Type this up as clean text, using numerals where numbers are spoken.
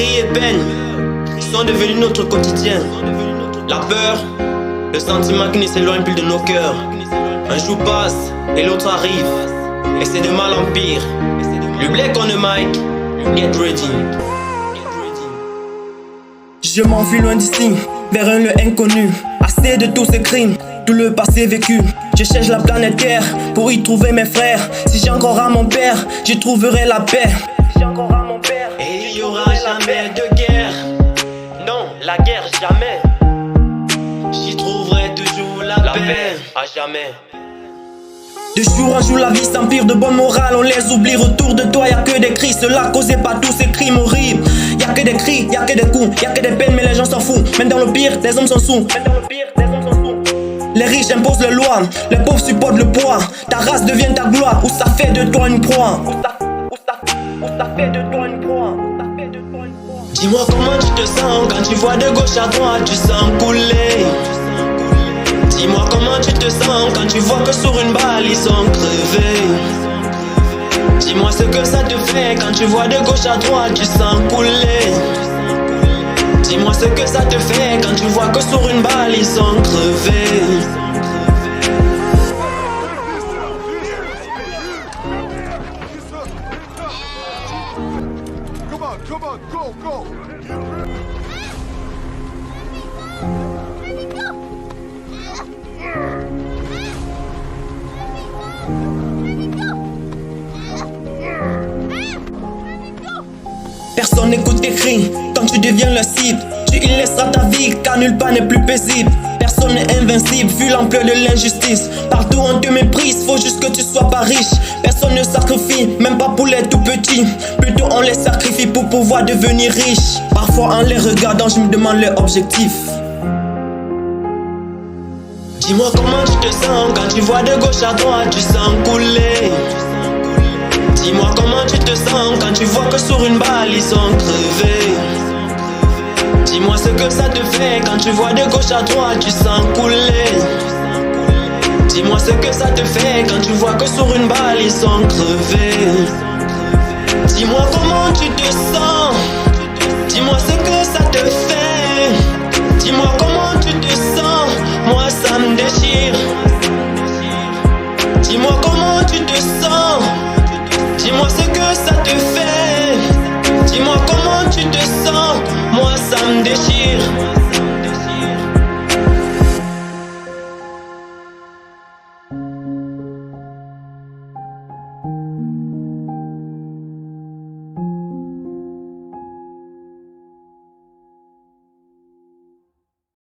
Cris et peine sont devenus notre quotidien. La peur, le sentiment qui ne s'éloigne plus de nos cœurs. Un jour passe et l'autre arrive, et c'est de mal en pire. Le black on the mic, get ready. Je m'enfuis loin d'ici, vers un lieu inconnu. Assez de tous ces crimes, tout le passé vécu. Je cherche la planète Terre pour y trouver mes frères. Si j'ai encore à mon père, j'y trouverai la paix. Si j'ai encore à mon père, et il y aura jamais de guerre. Non, la guerre jamais. J'y trouverai toujours la paix. À jamais. De jour en jour la vie s'empire de bonne morale. On les oublie, autour de toi y'a que des cris. Cela causé par tous ces crimes horribles. Y'a que des cris, y'a que des coups, y'a que des peines, mais les gens s'en foutent. Même dans le pire, les hommes sont sous. Les riches imposent les lois, les pauvres supportent le poids. Ta race devient ta gloire, ou ça fait de toi une proie. Dis-moi comment tu te sens quand tu vois de gauche à droite, tu sens couler. Dis-moi comment tu te sens quand tu vois que sur une balle ils sont crevés. Dis-moi ce que ça te fait quand tu vois de gauche à droite, tu sens couler. Dis-moi ce que ça te fait quand tu vois que sur une balle ils sont crevés. Come on, go, go! Personne n'écoute tes cris quand tu deviens le cible. Tu y laisseras ta vie car nulle part n'est plus paisible. Personne n'est invincible vu l'ampleur de l'injustice. Partout on te méprise, faut juste que tu sois pas riche. Personne ne sacrifie, même pas pour les tout petits. Plutôt on les sacrifie pour pouvoir devenir riche. Parfois en les regardant je me demande leur objectif. Dis-moi comment tu te sens quand tu vois de gauche à droite, tu sens couler. Dis-moi comment tu te sens quand tu vois que sur une balle ils sont crevés. Dis-moi ce que ça te fait quand tu vois de gauche à droite, tu sens couler. Dis-moi ce que ça te fait quand tu vois que sur une balle ils sont crevés. Dis-moi comment tu te sens